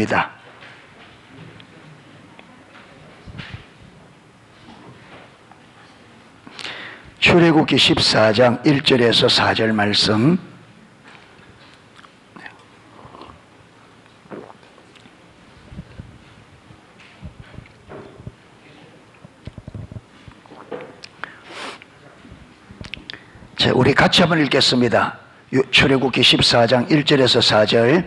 말씀입니다. 출애굽기 14장 1절에서 4절 말씀. 자, 우리 같이 한번 읽겠습니다. 출애굽기 14장 1절에서 4절.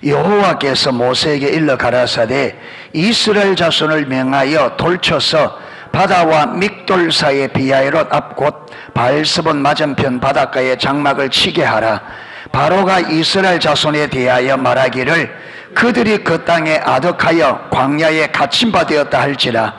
여호와께서 모세에게 일러 가라사대 이스라엘 자손을 명하여 돌쳐서 바다와 믹돌 사이의 비하이롯 앞 곧 바알스본 맞은편 바닷가에 장막을 치게 하라. 바로가 이스라엘 자손에 대하여 말하기를 그들이 그 땅에 아득하여 광야에 갇힌 바 되었다 할지라.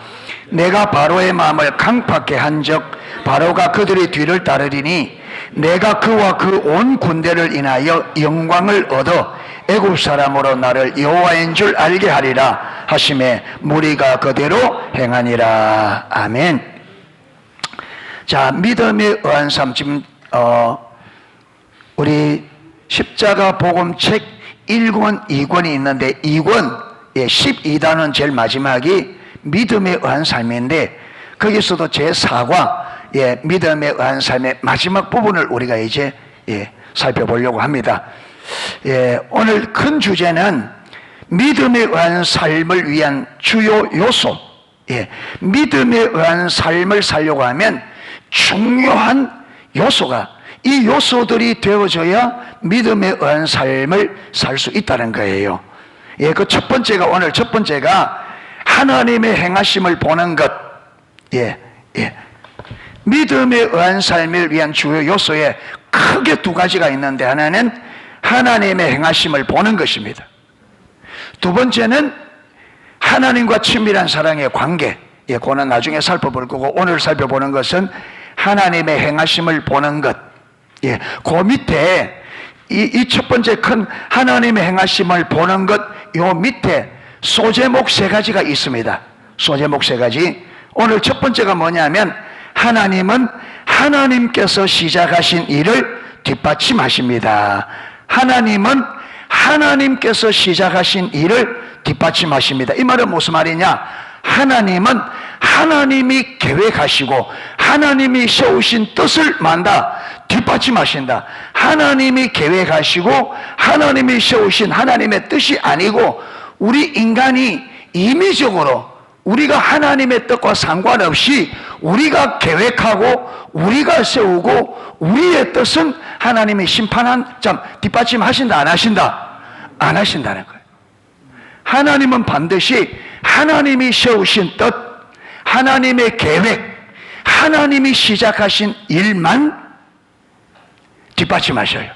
내가 바로의 마음을 강팍케 한즉 바로가 그들의 뒤를 따르리니 내가 그와 그 온 군대를 인하여 영광을 얻어 애굽 사람으로 나를 여호와인 줄 알게 하리라 하심에 무리가 그대로 행하니라. 아멘. 자, 믿음에 의한 삶. 지금 우리 십자가 복음책 1권 2권이 있는데 2권 12단은 제일 마지막이 믿음에 의한 삶인데 거기서도 제4과 믿음에 의한 삶의 마지막 부분을 우리가 이제 살펴보려고 합니다. 오늘 큰 주제는 믿음에 의한 삶을 위한 주요 요소. 믿음에 의한 삶을 살려고 하면 중요한 요소가, 이 요소들이 되어져야 믿음에 의한 삶을 살 수 있다는 거예요. 그 첫 번째가, 오늘 첫 번째가 하나님의 행하심을 보는 것. 믿음에 의한 삶을 위한 주요 요소에 크게 두 가지가 있는데, 하나는 하나님의 행하심을 보는 것입니다. 두 번째는 하나님과 친밀한 사랑의 관계. 그거는 나중에 살펴볼 거고, 오늘 살펴보는 것은 하나님의 행하심을 보는 것. 그 밑에 이 첫 번째 큰 하나님의 행하심을 보는 것, 요 밑에 소제목 세 가지가 있습니다. 소제목 세 가지. 오늘 첫 번째가 뭐냐면 하나님은 하나님께서 시작하신 일을 뒷받침하십니다. 하나님은 하나님께서 시작하신 일을 뒷받침하십니다. 이 말은 무슨 말이냐? 하나님은 하나님이 계획하시고 하나님이 세우신 뜻을 만다 뒷받침하신다. 하나님이 계획하시고 하나님이 세우신 하나님의 뜻이 아니고 우리 인간이 임의적으로 우리가 하나님의 뜻과 상관없이 우리가 계획하고 우리가 세우고 우리의 뜻은 하나님이 뒷받침하신다 안 하신다? 안 하신다는 거예요. 하나님은 반드시 하나님이 세우신 뜻, 하나님의 계획, 하나님이 시작하신 일만 뒷받침하셔요.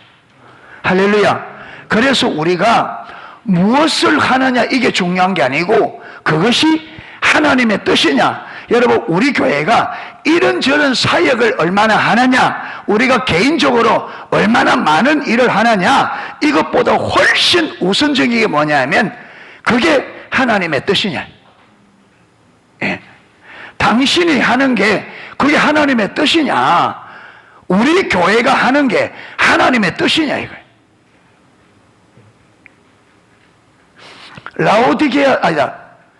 할렐루야. 그래서 우리가 무엇을 하느냐 이게 중요한 게 아니고 그것이 하나님의 뜻이냐. 여러분, 우리 교회가 이런저런 사역을 얼마나 하느냐, 우리가 개인적으로 얼마나 많은 일을 하느냐, 이것보다 훨씬 우선적인 게 뭐냐면 그게 하나님의 뜻이냐. 당신이 하는 게 그게 하나님의 뜻이냐, 우리 교회가 하는 게 하나님의 뜻이냐 이거예요. 라오디게아, 아니다,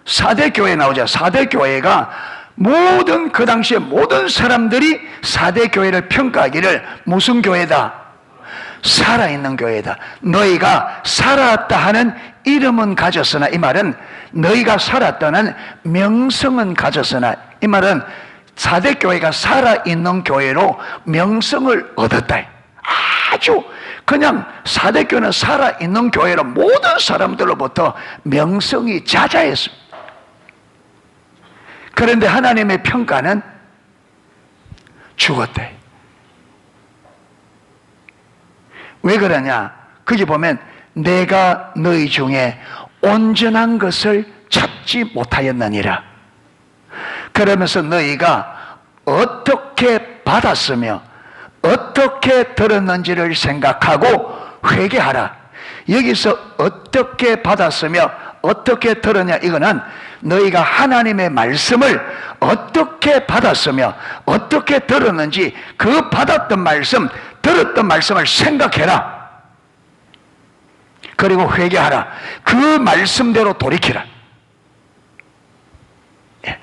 사대교회 나오자. 사대교회가 모든 그 당시에 모든 사람들이 사대교회를 평가하기를 무슨 교회다? 살아있는 교회다. 너희가 살았다 하는 이름은 가졌으나, 이 말은 너희가 살았다는 명성은 가졌으나, 이 말은 사대교회가 살아있는 교회로 명성을 얻었다. 아주 그냥 사대교회는 살아있는 교회로 모든 사람들로부터 명성이 자자했습니다. 그런데 하나님의 평가는 죽었대. 왜 그러냐? 거기 보면 내가 너희 중에 온전한 것을 찾지 못하였느니라. 그러면서 너희가 어떻게 받았으며 어떻게 들었는지를 생각하고 회개하라. 여기서 어떻게 받았으며 어떻게 들었냐, 이거는 너희가 하나님의 말씀을 어떻게 받았으며 어떻게 들었는지 그 받았던 말씀, 들었던 말씀을 생각해라. 그리고 회개하라. 그 말씀대로 돌이키라. 예.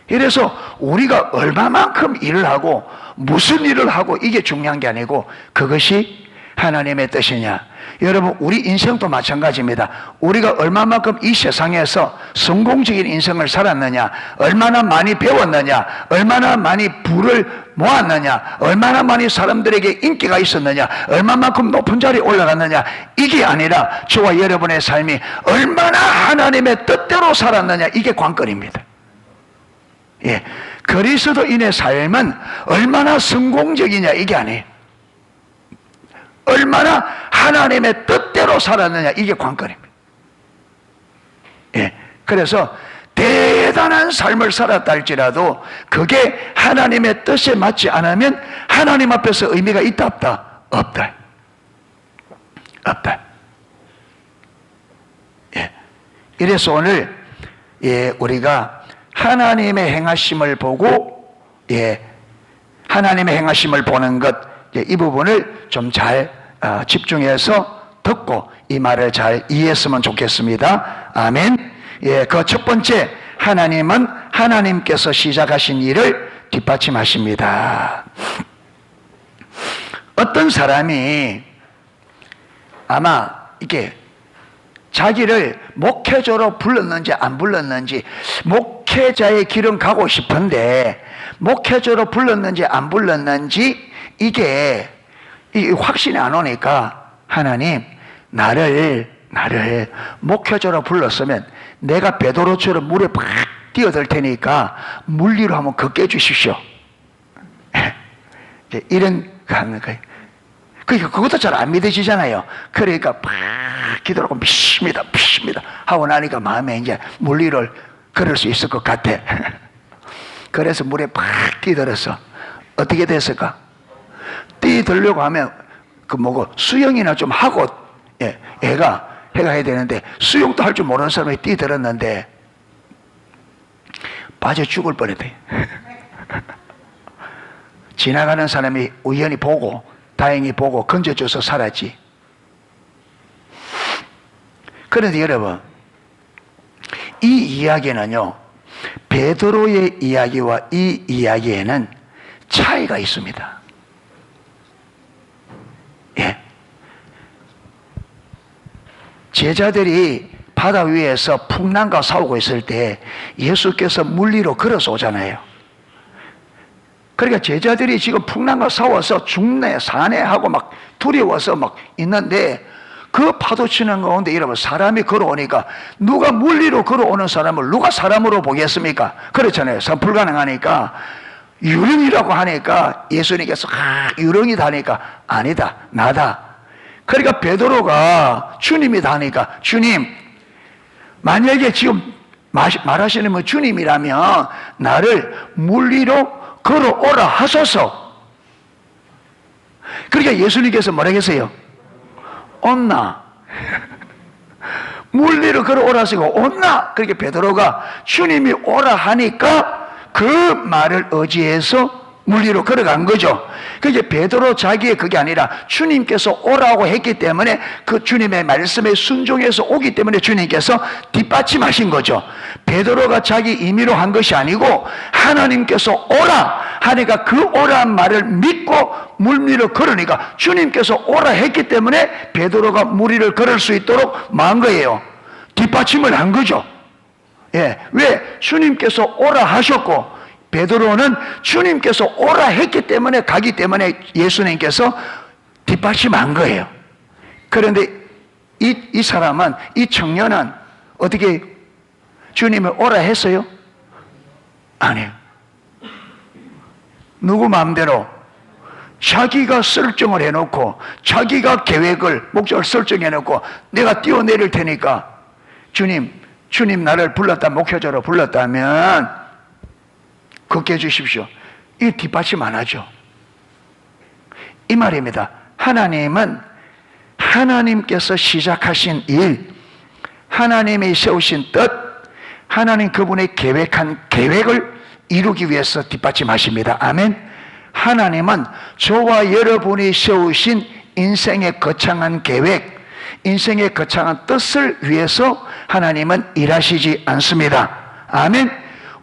이래서 우리가 얼마만큼 일을 하고 무슨 일을 하고 이게 중요한 게 아니고 그것이 하나님의 뜻이냐. 여러분, 우리 인생도 마찬가지입니다. 우리가 얼마만큼 이 세상에서 성공적인 인생을 살았느냐, 얼마나 많이 배웠느냐, 얼마나 많이 부를 모았느냐, 얼마나 많이 사람들에게 인기가 있었느냐, 얼마만큼 높은 자리에 올라갔느냐, 이게 아니라 저와 여러분의 삶이 얼마나 하나님의 뜻대로 살았느냐, 이게 관건입니다. 예, 그리스도인의 삶은 얼마나 성공적이냐, 이게 아니에요. 얼마나 하나님의 뜻대로 살았느냐, 이게 관건입니다. 예, 그래서 대단한 삶을 살았다 할지라도 그게 하나님의 뜻에 맞지 않으면 하나님 앞에서 의미가 있다 없다? 없다. 없다. 예, 이래서 오늘 우리가 하나님의 행하심을 보고 하나님의 행하심을 보는 것, 이 부분을 좀 잘 집중해서 듣고 이 말을 잘 이해했으면 좋겠습니다. 아멘. 그 첫 번째, 하나님은 하나님께서 시작하신 일을 뒷받침하십니다. 어떤 사람이 아마 이게 자기를 목회자로 불렀는지 안 불렀는지, 목회자의 길은 가고 싶은데 목회자로 불렀는지 안 불렀는지 이게 확신이 안 오니까, 하나님, 나를 목회자로 불렀으면 내가 베드로처럼 물에 팍 뛰어들 테니까 물 위로 한번 걷게 해주십시오. 이런 가는 거예요. 그러니까 그것도 잘 안 믿어지잖아요. 그러니까 팍 기도하고 믿습니다 하고 나니까 마음에 이제 물 위를 걸을 수 있을 것 같아. 그래서 물에 팍 뛰어들었어. 어떻게 됐을까? 뛰어들려고 하면 수영이나 좀 하고 애가 해야 되는데, 수영도 할 줄 모르는 사람이 뛰어들었는데 빠져 죽을 뻔했대. 지나가는 사람이 우연히 보고, 다행히 보고 건져줘서 살았지. 그런데 여러분, 이 이야기는요, 베드로의 이야기와 이 이야기에는 차이가 있습니다. 예. 제자들이 바다 위에서 풍랑과 싸우고 있을 때 예수께서 물 위로 걸어서 오잖아요. 그러니까 제자들이 지금 풍랑과 싸워서 죽네 사네 하고 막 두려워서 막 있는데, 그 파도 치는 가운데 여러분, 사람이 걸어오니까 누가 물 위로 걸어오는 사람을 누가 사람으로 보겠습니까? 그렇잖아요. 불가능하니까 유령이라고 하니까 예수님께서 유령이다 하니까 아니다, 나다. 그러니까 베드로가 주님이다 하니까, 주님, 만약에 지금 말하시는 분 주님이라면 나를 물 위로 걸어오라 하소서. 그러니까 예수님께서 뭐라 했어요? 온나. 물 위로 걸어오라 하시고 온나. 그렇게 베드로가 주님이 오라 하니까 그 말을 의지해서 물 위로 걸어간 거죠. 그게 베드로 자기의 그게 아니라 주님께서 오라고 했기 때문에, 그 주님의 말씀에 순종해서 오기 때문에 주님께서 뒷받침하신 거죠. 베드로가 자기 임의로 한 것이 아니고 하나님께서 오라 하니까 그 오라는 말을 믿고 물 위로 걸으니까, 주님께서 오라 했기 때문에 베드로가 물 위를 걸을 수 있도록 만 거예요. 뒷받침을 한 거죠. 예, 왜? 주님께서 오라 하셨고 베드로는 주님께서 오라 했기 때문에 가기 때문에 예수님께서 뒷받침한 거예요. 그런데 이 사람은, 이 청년은 어떻게 주님이 오라 했어요? 아니요. 누구 마음대로 자기가 설정을 해놓고, 자기가 계획을, 목적을 설정해놓고, 내가 뛰어내릴 테니까 주님 나를 불렀다, 목회자로 불렀다면 걷게 해주십시오. 이 뒷받침 안 하죠. 이 말입니다. 하나님은 하나님께서 시작하신 일, 하나님이 세우신 뜻, 하나님 그분의 계획한 계획을 이루기 위해서 뒷받침하십니다. 아멘. 하나님은 저와 여러분이 세우신 인생의 거창한 계획, 인생의 거창한 뜻을 위해서 하나님은 일하시지 않습니다. 아멘.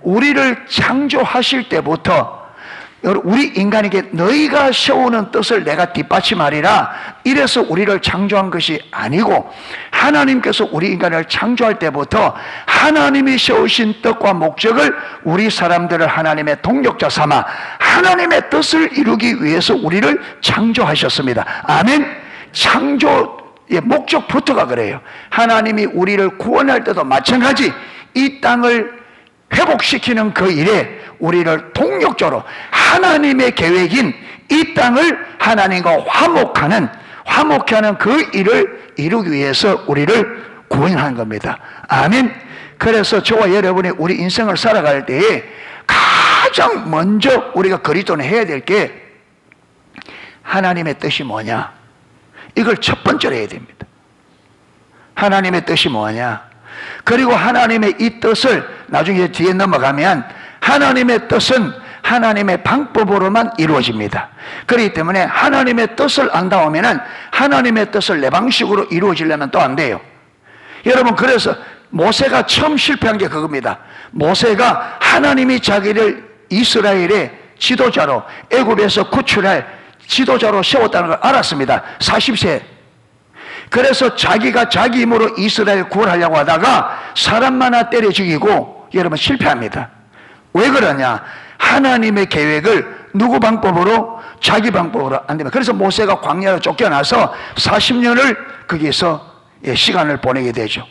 우리를 창조하실 때부터 우리 인간에게 너희가 세우는 뜻을 내가 뒷받침하리라 이래서 우리를 창조한 것이 아니고, 하나님께서 우리 인간을 창조할 때부터 하나님이 세우신 뜻과 목적을 우리 사람들을 하나님의 동력자 삼아 하나님의 뜻을 이루기 위해서 우리를 창조하셨습니다. 아멘. 창조의 목적부터가 그래요. 하나님이 우리를 구원할 때도 마찬가지 이 땅을 회복시키는 그 일에 우리를 동력적으로 하나님의 계획인 이 땅을 하나님과 화목하는 그 일을 이루기 위해서 우리를 구원한 겁니다. 아멘. 그래서 저와 여러분이 우리 인생을 살아갈 때에 가장 먼저 우리가 그리스도는 해야 될 게 하나님의 뜻이 뭐냐, 이걸 첫 번째로 해야 됩니다. 하나님의 뜻이 뭐냐, 그리고 하나님의 이 뜻을 나중에 뒤에 넘어가면 하나님의 뜻은 하나님의 방법으로만 이루어집니다. 그렇기 때문에 하나님의 뜻을 안다 하면은 하나님의 뜻을 내 방식으로 이루어지려면 또 안 돼요. 여러분, 그래서 모세가 처음 실패한 게 그겁니다. 모세가 하나님이 자기를 이스라엘의 지도자로, 애굽에서 구출할 지도자로 세웠다는 걸 알았습니다. 40세. 그래서 자기가 자기 힘으로 이스라엘 구원하려고 하다가 사람 하나 때려 죽이고 여러분 실패합니다. 왜 그러냐? 하나님의 계획을 누구 방법으로? 자기 방법으로 안 됩니다. 그래서 모세가 광야로 쫓겨나서 40년을 거기서 시간을 보내게 되죠.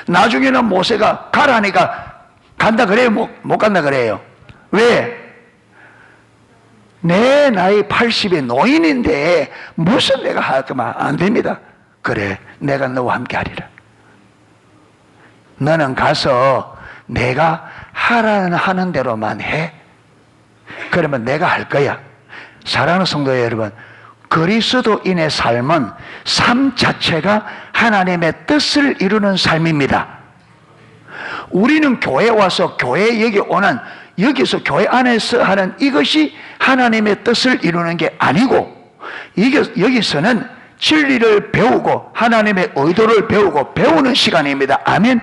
나중에는 모세가 가라니까 간다 그래요? 못 간다 그래요? 왜? 내 나이 80의 노인인데 무슨 내가 할까만 안 됩니다. 그래, 내가 너와 함께 하리라. 너는 가서 내가 하라는 대로만 해. 그러면 내가 할 거야. 사랑하는 성도 여러분, 그리스도인의 삶은 삶 자체가 하나님의 뜻을 이루는 삶입니다. 우리는 교회에 와서 교회 여기 오는, 여기서 교회 안에서 하는 이것이 하나님의 뜻을 이루는 게 아니고, 여기서는 진리를 배우고 하나님의 의도를 배우고 배우는 시간입니다. 아멘.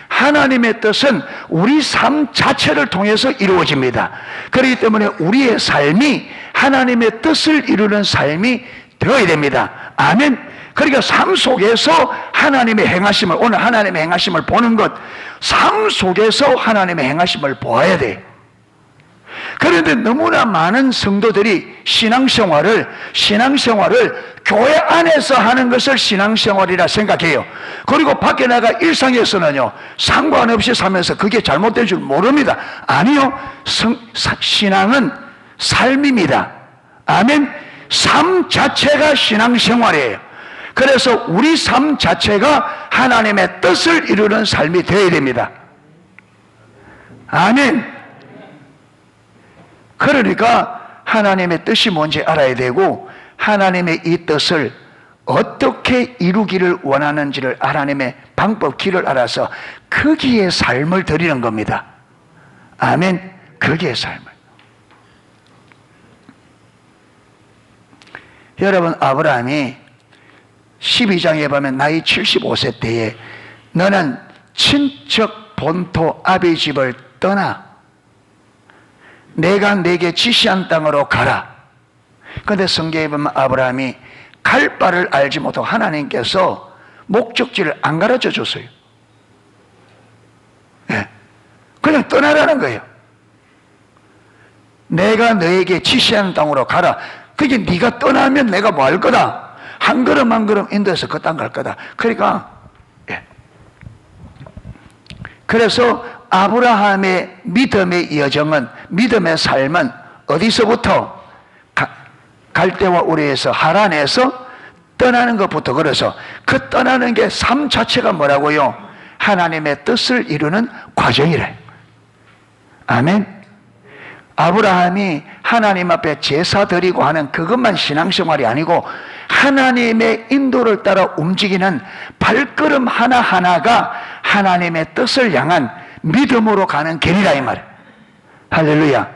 하나님의 뜻은 우리 삶 자체를 통해서 이루어집니다. 그렇기 때문에 우리의 삶이 하나님의 뜻을 이루는 삶이 되어야 됩니다. 아멘. 그러니까 삶 속에서 하나님의 행하심을, 오늘 하나님의 행하심을 보는 것, 삶 속에서 하나님의 행하심을 보아야 돼요. 그런데 너무나 많은 성도들이 신앙생활을 교회 안에서 하는 것을 신앙생활이라 생각해요. 그리고 밖에 나가 일상에서는요, 상관없이 살면서 그게 잘못된 줄 모릅니다. 아니요, 신앙은 삶입니다. 아멘. 삶 자체가 신앙생활이에요. 그래서 우리 삶 자체가 하나님의 뜻을 이루는 삶이 되어야 됩니다. 아멘. 그러니까 하나님의 뜻이 뭔지 알아야 되고, 하나님의 이 뜻을 어떻게 이루기를 원하는지를 하나님의 방법, 길을 알아서 거기에 삶을 드리는 겁니다. 아멘. 거기에 삶을. 여러분, 아브라함이 12장에 보면 나이 75세 때에 너는 친척 본토 아비 집을 떠나 내가 내게 지시한 땅으로 가라. 그런데 성경에 보면 아브라함이 갈 바를 알지 못하고 하나님께서 목적지를 안 가르쳐 줬어요. 네. 그냥 떠나라는 거예요. 내가 너에게 지시한 땅으로 가라. 그게 네가 떠나면 내가 뭐 할 거다. 한 걸음 한 걸음 인도해서 그 땅 갈 거다. 그러니까 그래서 아브라함의 믿음의 여정은, 믿음의 삶은 어디서부터? 갈대와 우리에서, 하란에서 떠나는 것부터. 그래서 그 떠나는 게 삶 자체가 뭐라고요? 하나님의 뜻을 이루는 과정이래. 아멘. 아브라함이 하나님 앞에 제사 드리고 하는 그것만 신앙생활이 아니고 하나님의 인도를 따라 움직이는 발걸음 하나하나가 하나님의 뜻을 향한 믿음으로 가는 길이라 이 말이에요. 할렐루야.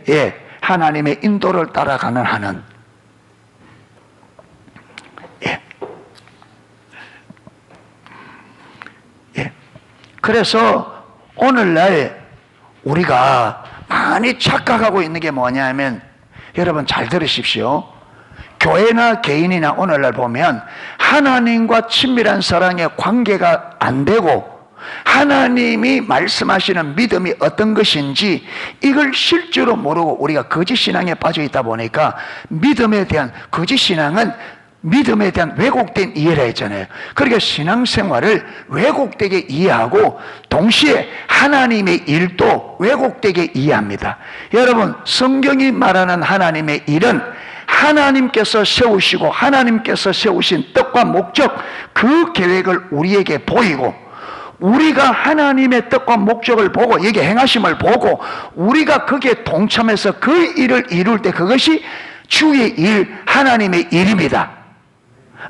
예, 하나님의 인도를 따라가는 하는. 예. 그래서 오늘날 우리가 많이 착각하고 있는 게 뭐냐면, 여러분 잘 들으십시오. 교회나 개인이나 오늘날 보면 하나님과 친밀한 사랑의 관계가 안 되고, 하나님이 말씀하시는 믿음이 어떤 것인지 이걸 실제로 모르고 우리가 거짓 신앙에 빠져 있다 보니까, 믿음에 대한 거짓 신앙은 믿음에 대한 왜곡된 이해를 했잖아요. 그러니까 신앙생활을 왜곡되게 이해하고 동시에 하나님의 일도 왜곡되게 이해합니다. 여러분, 성경이 말하는 하나님의 일은 하나님께서 세우시고 하나님께서 세우신 뜻과 목적, 그 계획을 우리에게 보이고, 우리가 하나님의 뜻과 목적을 보고 여기 행하심을 보고 우리가 거기에 동참해서 그 일을 이룰 때 그것이 주의 일, 하나님의 일입니다.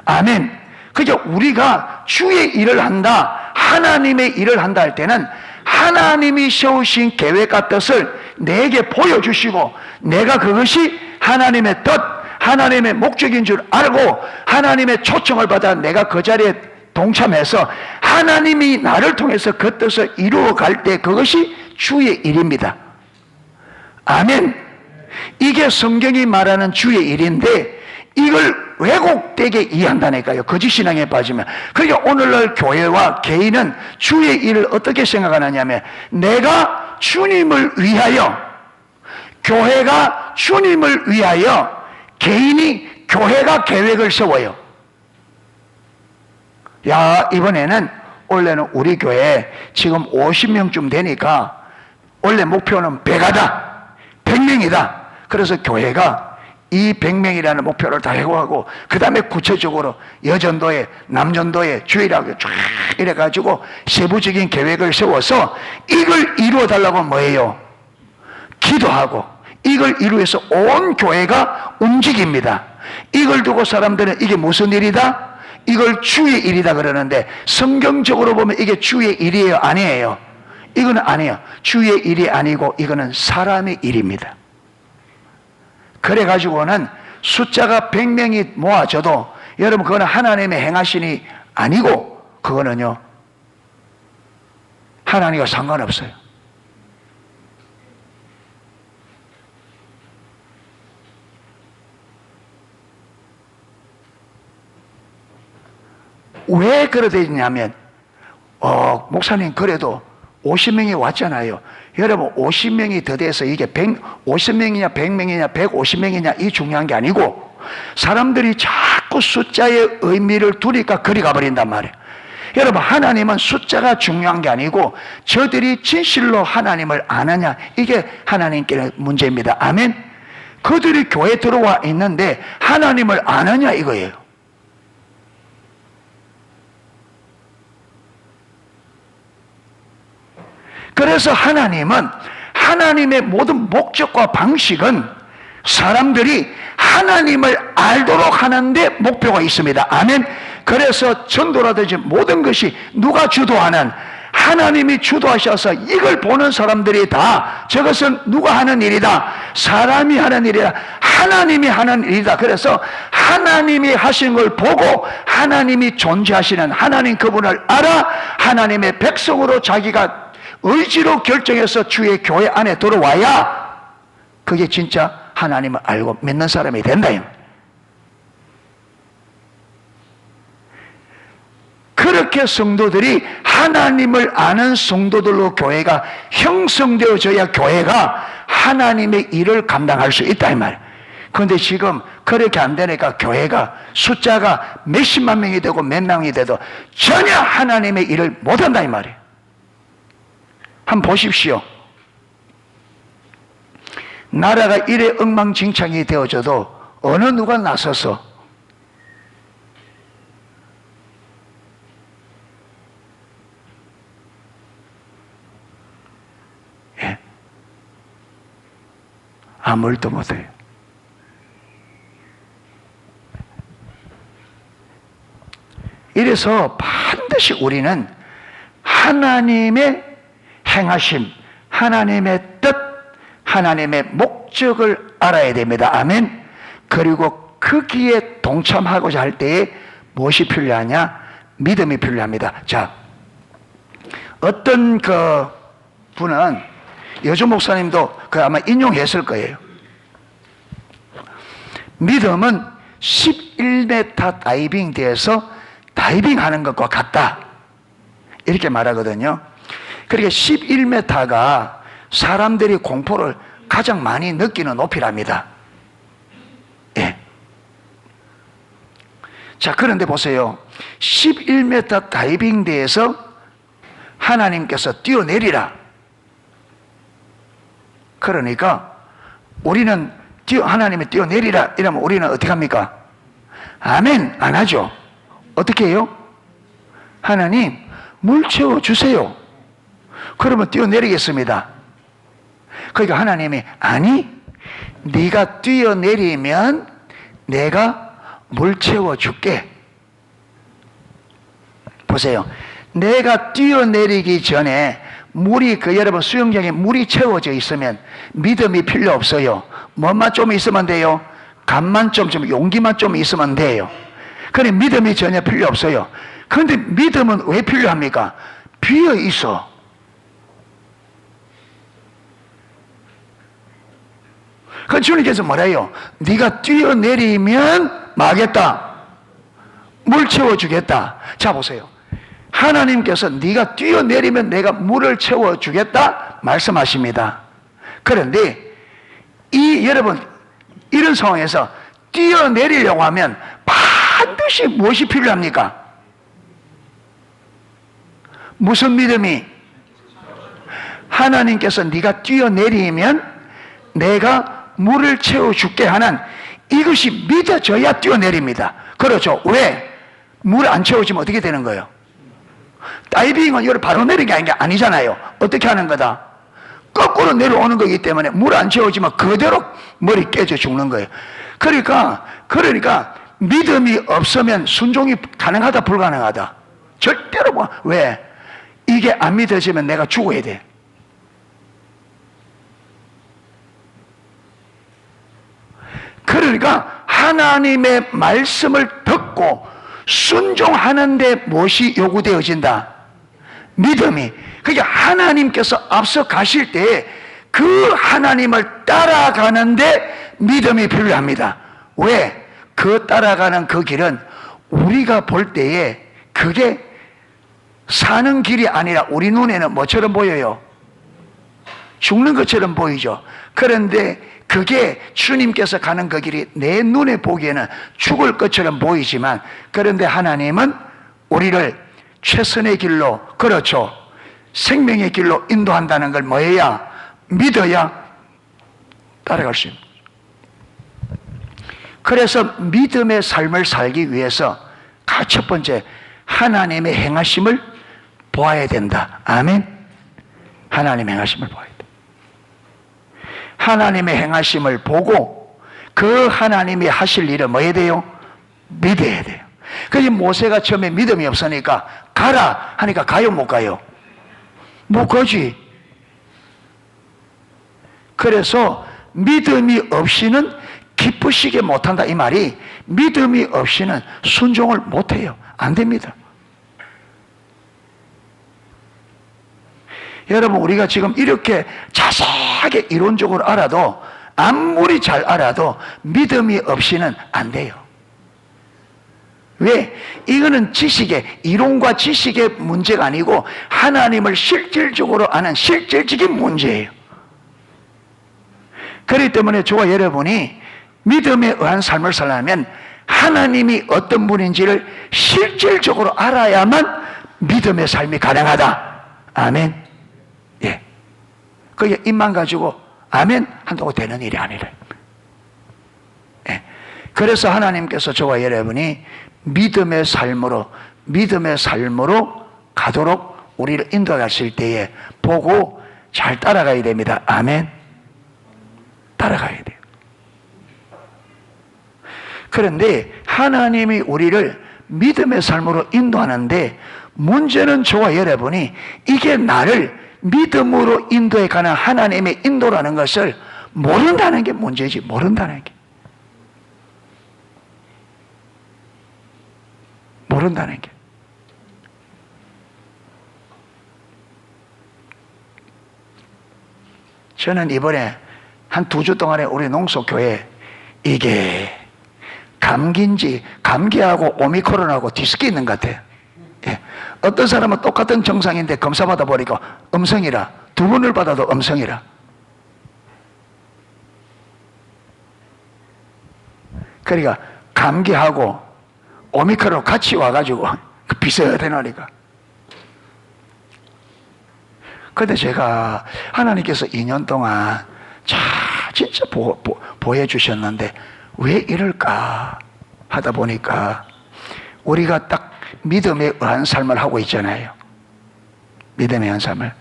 아멘. 그저 우리가 주의 일을 한다, 하나님의 일을 한다 할 때는 하나님이 세우신 계획과 뜻을 내게 보여주시고, 내가 그것이 하나님의 뜻, 하나님의 목적인 줄 알고 하나님의 초청을 받아 내가 그 자리에 동참해서 하나님이 나를 통해서 그 뜻을 이루어 갈 때 그것이 주의 일입니다. 아멘. 이게 성경이 말하는 주의 일인데 이걸 왜곡되게 이해한다니까요. 거짓 신앙에 빠지면. 그러니까 오늘날 교회와 개인은 주의 일을 어떻게 생각하느냐면, 내가 주님을 위하여, 교회가 주님을 위하여, 개인이 교회가 계획을 세워요. 야, 이번에는 원래는 우리 교회 지금 50명쯤 되니까 원래 목표는 100하다, 100명이다. 그래서 교회가 이 100명이라는 목표를 달성하고 그 다음에 구체적으로 여전도에, 남전도에, 주일하고 쫙 이래가지고 세부적인 계획을 세워서 이걸 이루어달라고 뭐예요? 기도하고 이걸 이루어서 온 교회가 움직입니다. 이걸 두고 사람들은 이게 무슨 일이다? 이걸 주의 일이다 그러는데, 성경적으로 보면 이게 주의 일이에요? 아니에요? 이거는 아니에요. 주의 일이 아니고 이거는 사람의 일입니다. 그래가지고는 숫자가 100명이 모아져도 여러분 그거는 하나님의 행하신이 아니고 그거는요 하나님과 상관없어요. 왜 그러되어 있냐면, 목사님 그래도 50명이 왔잖아요. 여러분 50명이 더 돼서 이게 50명이냐 100명이냐 150명이냐 이 중요한 게 아니고, 사람들이 자꾸 숫자의 의미를 두니까 그리 가버린단 말이에요. 여러분 하나님은 숫자가 중요한 게 아니고 저들이 진실로 하나님을 아느냐, 이게 하나님께 문제입니다. 아멘. 그들이 교회에 들어와 있는데 하나님을 아느냐 이거예요. 그래서 하나님은, 하나님의 모든 목적과 방식은 사람들이 하나님을 알도록 하는데 목표가 있습니다. 아멘. 그래서 전도라든지 모든 것이 누가 주도하는, 하나님이 주도하셔서 이걸 보는 사람들이 다 저것은 누가 하는 일이다, 사람이 하는 일이다, 하나님이 하는 일이다. 그래서 하나님이 하신 걸 보고 하나님이 존재하시는 하나님 그분을 알아 하나님의 백성으로 자기가 의지로 결정해서 주의 교회 안에 들어와야 그게 진짜 하나님을 알고 믿는 사람이 된다. 그렇게 성도들이 하나님을 아는 성도들로 교회가 형성되어져야 교회가 하나님의 일을 감당할 수 있다 이 말이에요. 그런데 지금 그렇게 안 되니까 교회가 숫자가 몇십만 명이 되고 몇 명이 돼도 전혀 하나님의 일을 못한다 이 말이에요. 한번 보십시오. 나라가 이래 엉망진창이 되어져도 어느 누가 나서서 아무 일도 못해요. 이래서 반드시 우리는 하나님의 행하심, 하나님의 뜻, 하나님의 목적을 알아야 됩니다. 아멘. 그리고 거기에 동참하고자 할 때에 무엇이 필요하냐? 믿음이 필요합니다. 자, 어떤 그 분은 여주 목사님도 그 아마 인용했을 거예요. 믿음은 11m 다이빙대에서 다이빙하는 것과 같다, 이렇게 말하거든요. 그러니까 11m가 사람들이 공포를 가장 많이 느끼는 높이랍니다. 예. 자, 그런데 보세요. 11m 다이빙대에서 하나님께서 뛰어내리라. 그러니까 우리는 하나님이 뛰어내리라 이러면 우리는 어떻게 합니까? 아멘 안 하죠. 어떻게 해요? 하나님 물 채워주세요. 그러면 뛰어내리겠습니다. 그러니까 하나님이 아니, 네가 뛰어내리면 내가 물 채워줄게. 보세요. 내가 뛰어내리기 전에 물이, 여러분 수영장에 물이 채워져 있으면 믿음이 필요 없어요. 뭐만 좀 있으면 돼요? 간만 좀, 용기만 좀 있으면 돼요. 그런데 믿음이 전혀 필요 없어요. 그런데 믿음은 왜 필요합니까? 비어 있어. 그 주님께서 뭐래요? 네가 뛰어내리면 뭐하겠다? 물 채워주겠다. 자, 보세요. 하나님께서 네가 뛰어내리면 내가 물을 채워주겠다 말씀하십니다. 그런데 여러분 이런 상황에서 뛰어내리려고 하면 반드시 무엇이 필요합니까? 무슨 믿음이? 하나님께서 네가 뛰어내리면 내가 물을 채워줄게 하는 이것이 믿어져야 뛰어내립니다. 그렇죠. 왜? 물 안 채워지면 어떻게 되는 거예요? 다이빙은 이걸 바로 내리는 게 아니잖아요. 어떻게 하는 거다? 거꾸로 내려오는 거기 때문에 물 안 채워지면 그대로 머리 깨져 죽는 거예요. 그러니까 믿음이 없으면 순종이 가능하다 불가능하다? 절대로 뭐. 왜? 이게 안 믿어지면 내가 죽어야 돼. 그러니까 하나님의 말씀을 듣고 순종하는데 무엇이 요구되어진다? 믿음이. 그러니까 하나님께서 앞서 가실 때 그 하나님을 따라가는데 믿음이 필요합니다. 왜? 그 따라가는 그 길은 우리가 볼 때에 그게 사는 길이 아니라 우리 눈에는 뭐처럼 보여요? 죽는 것처럼 보이죠. 그런데 그게 주님께서 가는 그 길이 내 눈에 보기에는 죽을 것처럼 보이지만, 그런데 하나님은 우리를 최선의 길로, 그렇죠, 생명의 길로 인도한다는 걸 뭐해야? 믿어야 따라갈 수 있는 거죠. 그래서 믿음의 삶을 살기 위해서 첫 번째 하나님의 행하심을 보아야 된다. 아멘. 하나님의 행하심을 보아야 된다. 하나님의 행하심을 보고 그 하나님이 하실 일을 뭐 해야 돼요? 믿어야 돼요. 그래서 모세가 처음에 믿음이 없으니까 가라 하니까 가요 못 가요? 못 가지. 그래서 믿음이 없이는 기쁘시게 못한다, 이 말이 믿음이 없이는 순종을 못해요. 안 됩니다. 여러분, 우리가 지금 이렇게 자세하게 이론적으로 알아도, 아무리 잘 알아도 믿음이 없이는 안 돼요. 왜? 이거는 지식의, 이론과 지식의 문제가 아니고 하나님을 실질적으로 아는 실질적인 문제예요. 그렇기 때문에 저와 여러분이 믿음에 의한 삶을 살려면 하나님이 어떤 분인지를 실질적으로 알아야만 믿음의 삶이 가능하다. 아멘. 예. 그게 입만 가지고 아멘 한다고 되는 일이 아니라. 예. 그래서 하나님께서 저와 여러분이 믿음의 삶으로 가도록 우리를 인도하실 때에 보고 잘 따라가야 됩니다. 아멘. 따라가야 돼요. 그런데 하나님이 우리를 믿음의 삶으로 인도하는데 문제는 저와 여러분이 이게 나를 믿음으로 인도해 가는 하나님의 인도라는 것을 모른다는 게 문제지. 모른다는 게. 모른다는 게. 저는 이번에 한 2주 동안에 우리 농속교회 이게 감기인지 감기하고 오미크론하고 뒤섞여 있는 것 같아요. 예. 어떤 사람은 똑같은 증상인데 검사 받아보니까 음성이라, 2번을 받아도 음성이라. 그러니까 감기하고 오미크론 같이 와가지고 비슷해나니까. 근데 제가 하나님께서 2년 동안 진짜 보여주셨는데 왜 이럴까 하다 보니까 우리가 딱 믿음에 의한 삶을 하고 있잖아요. 믿음에 의한 삶을.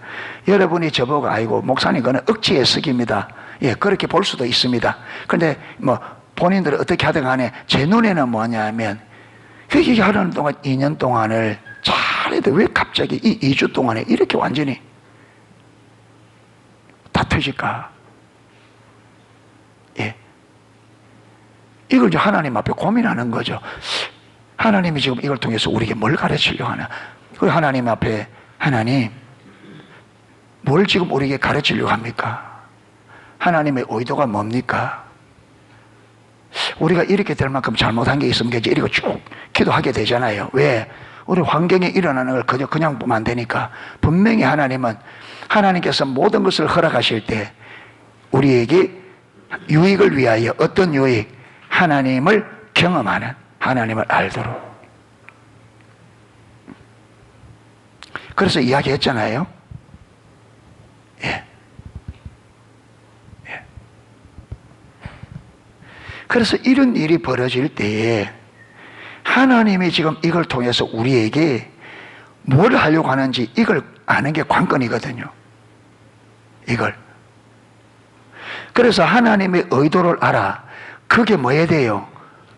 여러분이 저보고 아이고 목사님 그건 억지의 쓰기입니다. 예, 그렇게 볼 수도 있습니다. 그런데 뭐 본인들이 어떻게 하든 간에 제 눈에는 뭐냐면 그렇게 하는 동안 2년 동안을 잘해도 왜 갑자기 이 2주 동안에 이렇게 완전히 다 터질까? 예. 이걸 이제 하나님 앞에 고민하는 거죠. 하나님이 지금 이걸 통해서 우리에게 뭘 가르치려고 하나? 그리고 하나님 앞에 하나님 뭘 지금 우리에게 가르치려고 합니까? 하나님의 의도가 뭡니까? 우리가 이렇게 될 만큼 잘못한 게 있으면 이제 이렇게 쭉 기도하게 되잖아요. 왜? 우리 환경에 일어나는 걸 그냥 보면 안 되니까. 분명히 하나님은 하나님께서 모든 것을 허락하실 때 우리에게 유익을 위하여 어떤 유익? 하나님을 경험하는, 하나님을 알도록. 그래서 이야기했잖아요. 예. 예. 그래서 이런 일이 벌어질 때에 하나님이 지금 이걸 통해서 우리에게 뭘 하려고 하는지 이걸 아는 게 관건이거든요. 이걸. 그래서 하나님의 의도를 알아. 그게 뭐 해야 돼요?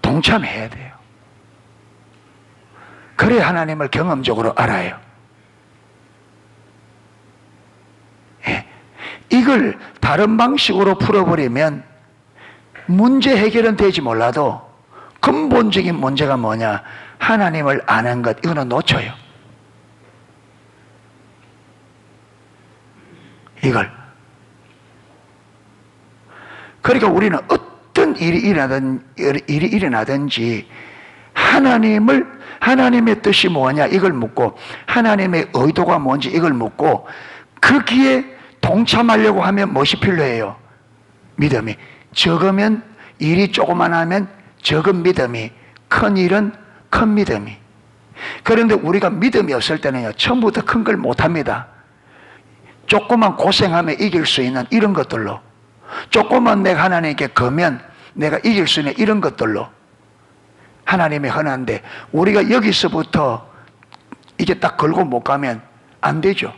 동참해야 돼요. 그래 하나님을 경험적으로 알아요. 예. 이걸 다른 방식으로 풀어버리면 문제 해결은 되지 몰라도 근본적인 문제가 뭐냐? 하나님을 아는 것, 이거는 놓쳐요. 이걸. 그러니까 우리는 어떤 일이 일어나든지 하나님의 뜻이 뭐냐 이걸 묻고 하나님의 의도가 뭔지 이걸 묻고 거기에 동참하려고 하면 무엇이 필요해요? 믿음이. 적으면 일이 조그만하면 적은 믿음이, 큰 일은 큰 믿음이. 그런데 우리가 믿음이 없을 때는요, 처음부터 큰 걸 못합니다. 조금만 고생하면 이길 수 있는 이런 것들로, 조금만 내가 하나님께 거면 내가 이길 수 있는 이런 것들로 하나님이 흔한데, 우리가 여기서부터 이게 딱 걸고 못 가면 안 되죠.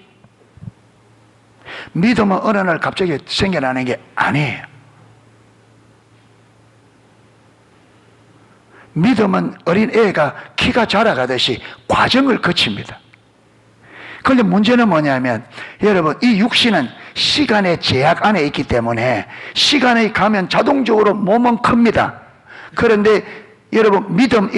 믿음은 어느 날 갑자기 생겨나는 게 아니에요. 믿음은 어린 애가 키가 자라가듯이 과정을 거칩니다. 그런데 문제는 뭐냐면, 여러분, 이 육신은 시간의 제약 안에 있기 때문에 시간이 가면 자동적으로 몸은 큽니다. 그런데 여러분, 믿음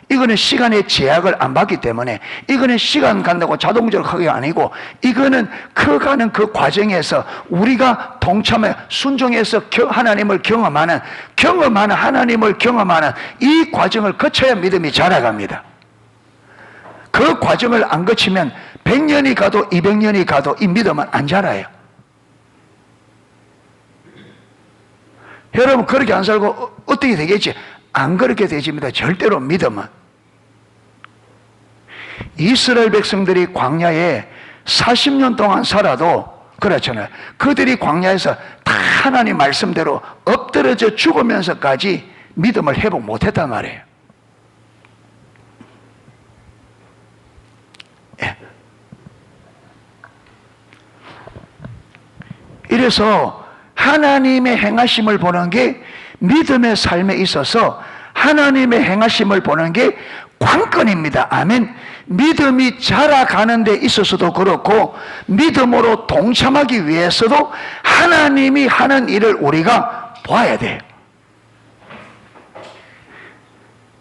이거는 시간의 제약을 안 받기 때문에, 이거는 시간 간다고 자동적으로 크게 아니고, 이거는 커가는 그 과정에서 우리가 동참해 순종해서 하나님을 경험하는 하나님을 경험하는 이 과정을 거쳐야 믿음이 자라갑니다. 그 과정을 안 거치면 100년이 가도 200년이 가도 이 믿음은 안 자라요. 여러분, 그렇게 안 살고 어떻게 되겠지? 안 그렇게 되집니다. 절대로 믿음은. 이스라엘 백성들이 광야에 40년 동안 살아도 그렇잖아요. 그들이 광야에서 다 하나님 말씀대로 엎드려져 죽으면서까지 믿음을 회복 못했단 말이에요. 예. 이래서 하나님의 행하심을 보는 게 믿음의 삶에 있어서 하나님의 행하심을 보는 게 관건입니다. 아멘. 믿음이 자라가는 데 있어서도 그렇고, 믿음으로 동참하기 위해서도 하나님이 하는 일을 우리가 봐야 돼요.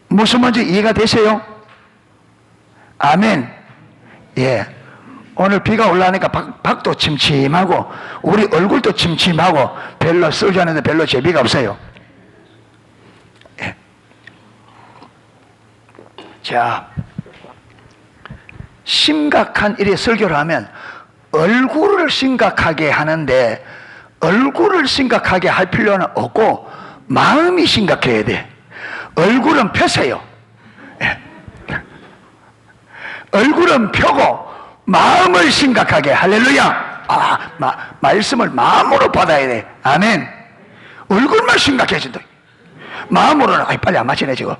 무슨 말인지 이해가 되세요? 아멘. 예. 오늘 비가 올라오니까 밖도 침침하고 우리 얼굴도 침침하고 별로 설교하는데 별로 재미가 없어요. 예. 자, 심각한 일에 설교를 하면 얼굴을 심각하게 하는데 얼굴을 심각하게 할 필요는 없고 마음이 심각해야 돼. 얼굴은 펴세요. 예. 얼굴은 펴고 마음을 심각하게. 할렐루야. 말씀을 마음으로 받아야 돼. 아멘. 얼굴만 심각해진다. 마음으로는 빨리 안 마치네 지금.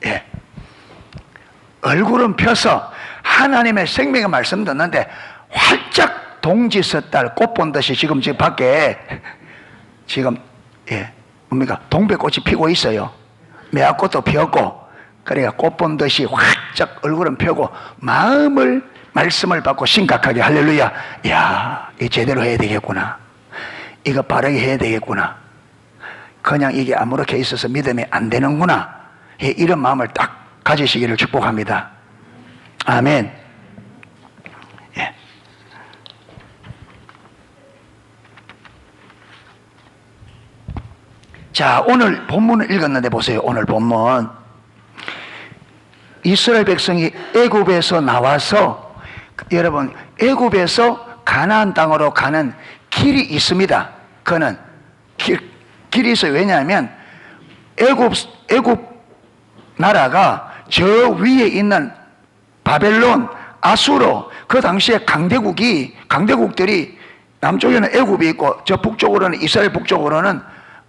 예. 얼굴은 펴서 하나님의 생명의 말씀 듣는데 활짝 동지 섰달 꽃 본 듯이 지금 밖에 지금 뭡니까 동백꽃이 피고 있어요. 매화꽃도 피었고, 그러니까 꽃 본 듯이 활짝 얼굴은 펴고 마음을 말씀을 받고 심각하게. 할렐루야. 야, 이 제대로 해야 되겠구나. 이거 바르게 해야 되겠구나. 그냥 이게 아무렇게 있어서 믿으면 안 되는구나. 이런 마음을 딱 가지시기를 축복합니다. 아멘. 예. 자, 오늘 본문을 읽었는데 보세요. 오늘 본문 이스라엘 백성이 애굽에서 나와서, 여러분 애굽에서 가나안 땅으로 가는 길이 있습니다. 그는 길이 있어요. 왜냐하면 애굽 나라가 저 위에 있는 바벨론, 아수르, 그 당시에 강대국들이 남쪽에는 애굽이 있고 저 북쪽으로는, 이스라엘 북쪽으로는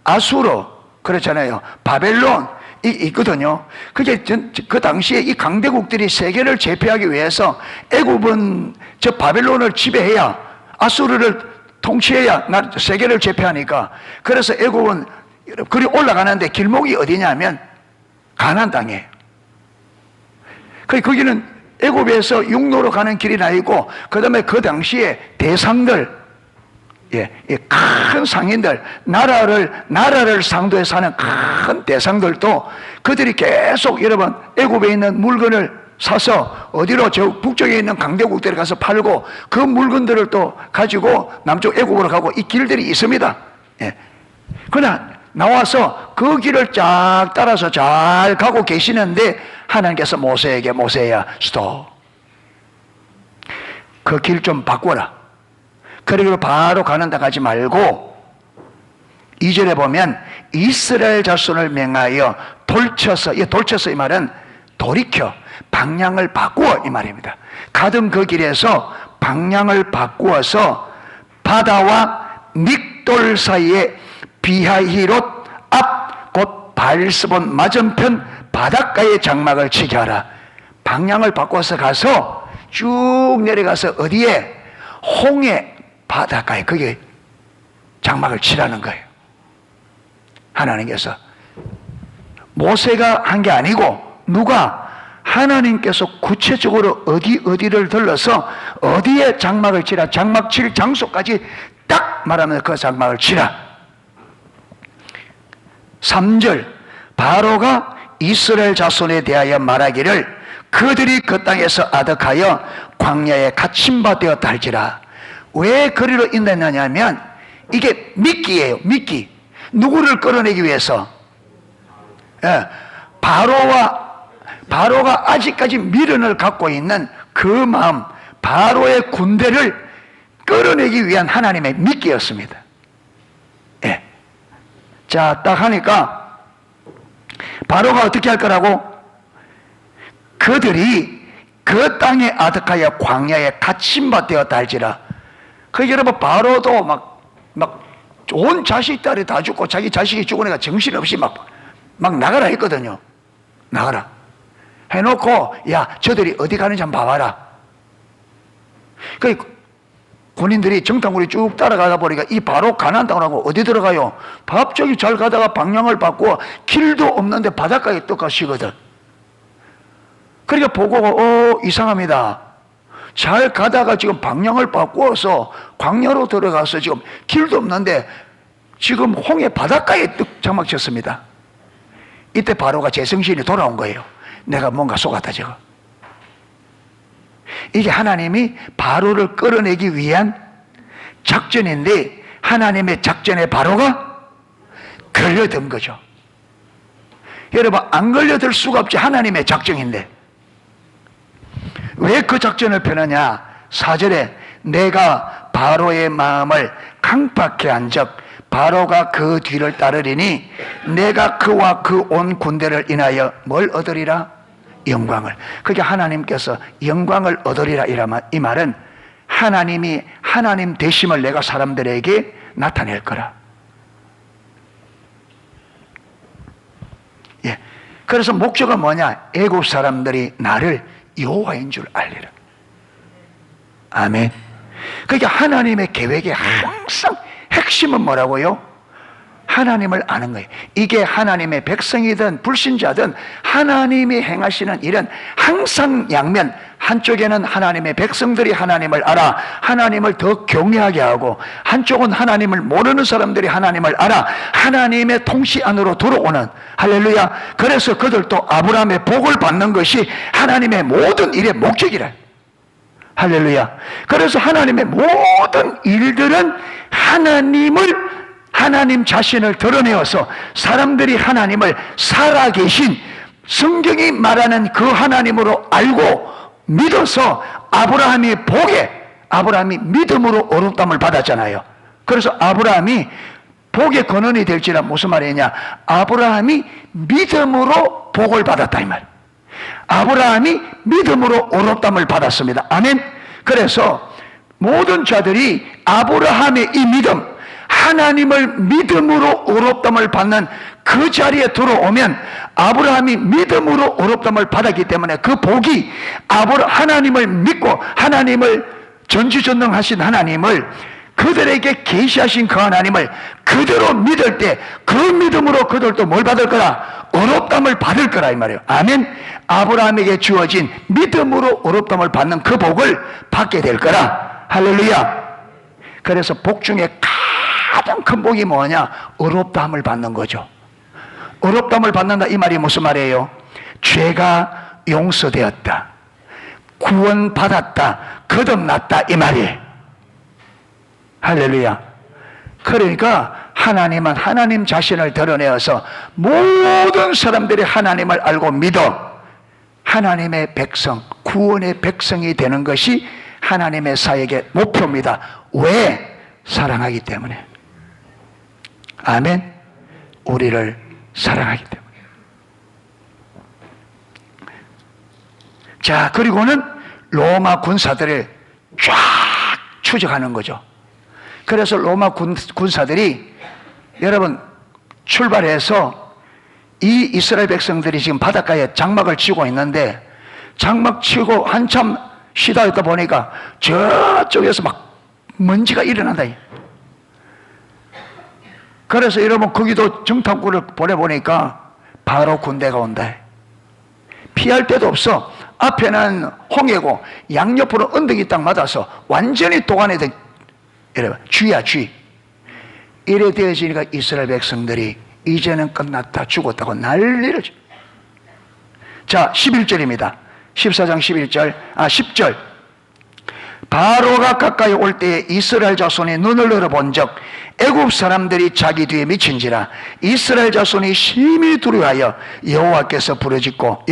아수르, 그렇잖아요. 바벨론 있거든요. 그게 그 당시에 이 강대국들이 세계를 제패하기 위해서 애굽은 저 바벨론을 지배해야, 아수르를 통치해야 세계를 제패하니까, 그래서 애굽은 그리 올라가는데 길목이 어디냐면 가나안 땅이에요. 거기는 애굽에서 육로로 가는 길이 나 있고, 그 다음에 그 당시에 대상들, 큰 상인들, 나라를 상도해 사는 큰 대상들도 그들이 계속, 여러분 애굽에 있는 물건을 사서 어디로, 저 북쪽에 있는 강대국들에 가서 팔고 그 물건들을 또 가지고 남쪽 애굽으로 가고, 이 길들이 있습니다. 그러나 나와서 그 길을 쫙 따라서 잘 가고 계시는데 하나님께서 모세에게, 모세야 스톱, 그 길 좀 바꿔라. 그리고 바로 가는 데 가지 말고 2절에 보면 이스라엘 자손을 명하여 돌쳐서, 돌쳐서 이 말은 돌이켜 방향을 바꾸어 이 말입니다. 가던 그 길에서 방향을 바꾸어서 바다와 믹돌 사이에 비하히롯 앞 곧 바알스본 맞은편 바닷가에 장막을 치게 하라. 방향을 바꿔서 가서 쭉 내려가서 어디에? 홍해 바닷가에 거기에 장막을 치라는 거예요. 하나님께서. 모세가 한 게 아니고 누가? 하나님께서 구체적으로 어디를 들러서 어디에 장막을 치라, 장막 칠 장소까지 딱 말하면 그 장막을 치라. 3절 바로가 이스라엘 자손에 대하여 말하기를 그들이 그 땅에서 아득하여 광야에 갇힌 바 되었다 할지라. 왜 그리로 인도했느냐면 이게 미끼예요. 미끼. 누구를 끌어내기 위해서? 바로가 아직까지 미련을 갖고 있는 그 마음, 바로의 군대를 끌어내기 위한 하나님의 미끼였습니다. 자, 딱 하니까 바로가 어떻게 할 거라고? 그들이 그 땅에 아득하여 광야에 갇힌 바 되었다 할지라. 여러분 바로도 막 온 자식 딸이 다 죽고 자기 자식이 죽으니까 정신없이 막 나가라 했거든요. 나가라 해놓고, 야 저들이 어디 가는지 한번 봐봐라. 군인들이 정탐꾼이 쭉 따라가다 보니까 이 바로 가나안 땅으로 가고 어디 들어가요? 갑자기 잘 가다가 방향을 바꾸어 길도 없는데 바닷가에 또 가시거든. 그러니까 보고 이상합니다. 잘 가다가 지금 방향을 바꾸어서 광야로 들어가서 지금 길도 없는데 지금 홍해 바닷가에 뚝 장막 쳤습니다. 이때 바로가 제정신이 돌아온 거예요. 내가 뭔가 속았다 저거. 이게 하나님이 바로를 끌어내기 위한 작전인데 하나님의 작전에 바로가 걸려든 거죠. 여러분, 안 걸려들 수가 없지. 하나님의 작정인데. 왜 그 작전을 펴느냐? 4절에 내가 바로의 마음을 강팍케 한 적 바로가 그 뒤를 따르리니 내가 그와 그 온 군대를 인하여 뭘 얻으리라? 영광을. 그게 하나님께서 영광을 얻으리라 이 말은 하나님이 하나님 되심을 내가 사람들에게 나타낼 거라. 예. 그래서 목적은 뭐냐? 애굽 사람들이 나를 여호와인 줄 알리라. 아멘. 그러니까 하나님의 계획의 항상 핵심은 뭐라고요? 하나님을 아는 거예요. 이게 하나님의 백성이든 불신자든 하나님이 행하시는 일은 항상 양면, 한쪽에는 하나님의 백성들이 하나님을 알아 하나님을 더 경외하게 하고, 한쪽은 하나님을 모르는 사람들이 하나님을 알아 하나님의 통치 안으로 들어오는, 할렐루야. 그래서 그들도 아브라함의 복을 받는 것이 하나님의 모든 일의 목적이라. 할렐루야. 그래서 하나님의 모든 일들은 하나님 자신을 드러내어서 사람들이 하나님을 살아계신 성경이 말하는 그 하나님으로 알고 믿어서 아브라함이 믿음으로 어렵담을 받았잖아요. 그래서 아브라함이 복의 근원이 될지라. 무슨 말이냐? 아브라함이 믿음으로 복을 받았다 이 말. 아브라함이 믿음으로 어렵담을 받았습니다. 아멘. 그래서 모든 자들이 아브라함의 이 믿음, 하나님을 믿음으로 어렵담을 받는 그 자리에 들어오면 아브라함이 믿음으로 어렵담을 받았기 때문에 그 복이 하나님을 믿고 하나님을 전지전능하신 하나님을 그들에게 계시하신 그 하나님을 그대로 믿을 때 그 믿음으로 그들도 뭘 받을 거라? 어렵담을 받을 거라 이 말이에요. 아멘. 아브라함에게 주어진 믿음으로 어렵담을 받는 그 복을 받게 될 거라. 할렐루야. 그래서 복 중에 가장 큰 복이 뭐냐? 어렵담을 받는 거죠. 어렵담을 받는다 이 말이 무슨 말이에요? 죄가 용서되었다, 구원받았다, 거듭났다 이 말이에요. 할렐루야. 그러니까 하나님은 하나님 자신을 드러내어서 모든 사람들이 하나님을 알고 믿어 하나님의 백성, 구원의 백성이 되는 것이 하나님의 사역의 목표입니다. 왜? 사랑하기 때문에. 아멘. 우리를 사랑하기 때문에. 자, 그리고는 로마 군사들을 쫙 추적하는 거죠. 그래서 로마 군사들이 여러분 출발해서 이 이스라엘 백성들이 지금 바닷가에 장막을 치고 있는데 장막 치고 한참 쉬다 있다 보니까 저쪽에서 막 먼지가 일어난다. 그래서 여러분 거기도 정탐꾼을 보내보니까 바로 군대가 온다. 피할 데도 없어. 앞에는 홍해고 양옆으로 언덕이 딱 맞아서 완전히 도관에 된 여러분 쥐야 쥐. 이래 되어지니까 이스라엘 백성들이 이제는 끝났다, 죽었다고 난리를 쳐. 자, 11절입니다 14장 10절. 바로가 가까이 올 때에 이스라엘 자손이 눈을 열어본 적 애굽 사람들이 자기 뒤에 미친지라. 이스라엘 자손이 심히 두려워하여 여호와께 부르짖고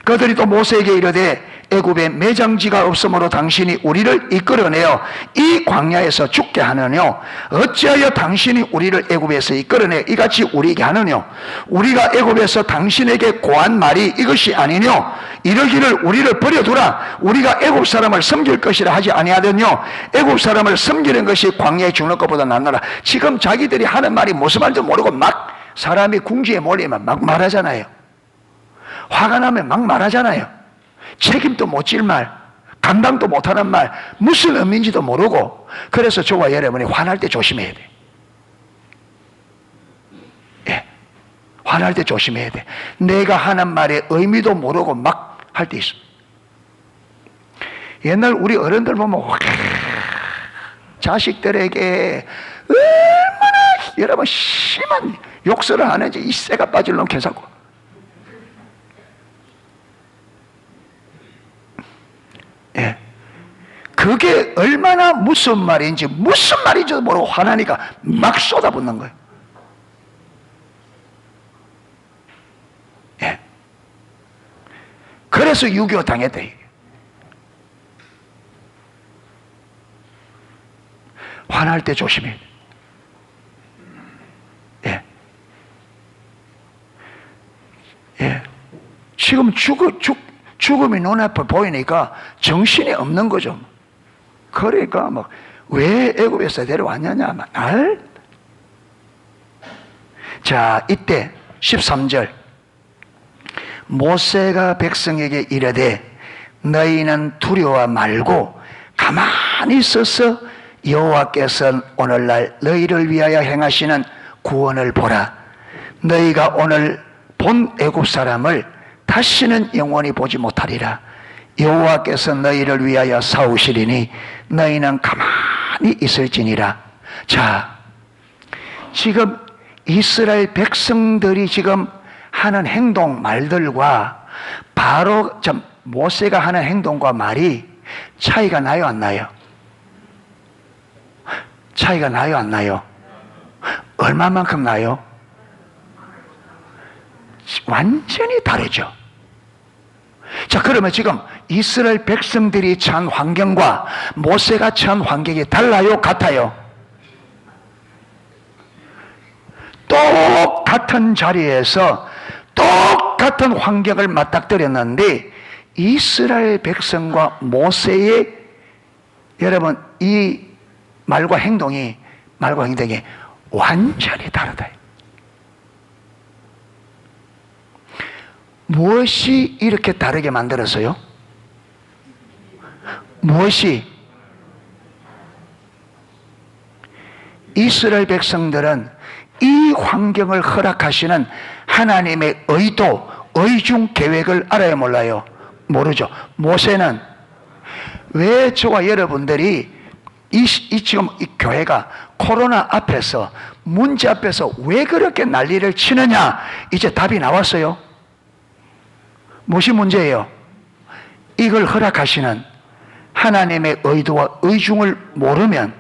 그들이 또 모세에게 이르되 애굽에 매장지가 없으므로 당신이 우리를 이끌어내어 이 광야에서 죽게 하느뇨? 어찌하여 당신이 우리를 애굽에서 이끌어내 이같이 우리에게 하느뇨? 우리가 애굽에서 당신에게 고한 말이 이것이 아니뇨? 이러기를 우리를 버려두라. 우리가 애굽 사람을 섬길 것이라 하지 아니하더뇨? 애굽 사람을 섬기는 것이 광야에 죽는 것보다 낫노라. 지금 자기들이 하는 말이 무슨 말인지 모르고 막 사람이 궁지에 몰리면 막 말하잖아요. 화가 나면 막 말하잖아요. 책임도 못 질 말, 감당도 못하는 말, 무슨 의미인지도 모르고. 그래서 저와 여러분이 화날 때 조심해야 돼. 예, 화날 때 조심해야 돼. 내가 하는 말의 의미도 모르고 막 할 때 있어. 옛날 우리 어른들 보면 자식들에게 얼마나 여러분 심한 욕설을 하는지 이 새가 빠질 놈 괜찮고. 그게 얼마나 무슨 말인지도 모르고 화나니까 막 쏟아붓는 거예요. 예. 그래서 6.25 당했다. 화날 때 조심해. 예. 예. 지금 죽음이 눈앞에 보이니까 정신이 없는 거죠. 그러니까 막 왜 애굽에서 데려왔냐냐 날. 자, 이때 13절 모세가 백성에게 이르되 너희는 두려워 말고 가만히 있어서 여호와께서 오늘날 너희를 위하여 행하시는 구원을 보라. 너희가 오늘 본 애굽 사람을 다시는 영원히 보지 못하리라. 여호와께서 너희를 위하여 싸우시리니 너희는 가만히 있을지니라. 자, 지금 이스라엘 백성들이 지금 하는 행동 말들과 바로 모세가 하는 행동과 말이 차이가 나요 안 나요? 차이가 나요 안 나요? 얼마만큼 나요? 완전히 다르죠. 자, 그러면 지금 이스라엘 백성들이 처한 환경과 모세가 처한 환경이 달라요? 같아요? 똑같은 자리에서 똑같은 환경을 맞닥뜨렸는데 이스라엘 백성과 모세의 여러분 이 말과 행동이 완전히 다르다. 무엇이 이렇게 다르게 만들었어요? 무엇이? 이스라엘 백성들은 이 환경을 허락하시는 하나님의 의도, 의중 계획을 알아요 몰라요? 모르죠. 모세는 왜 저와 여러분들이 지금 이 교회가 코로나 앞에서 문제 앞에서 왜 그렇게 난리를 치느냐? 이제 답이 나왔어요. 무엇이 문제예요? 이걸 허락하시는 하나님의 의도와 의중을 모르면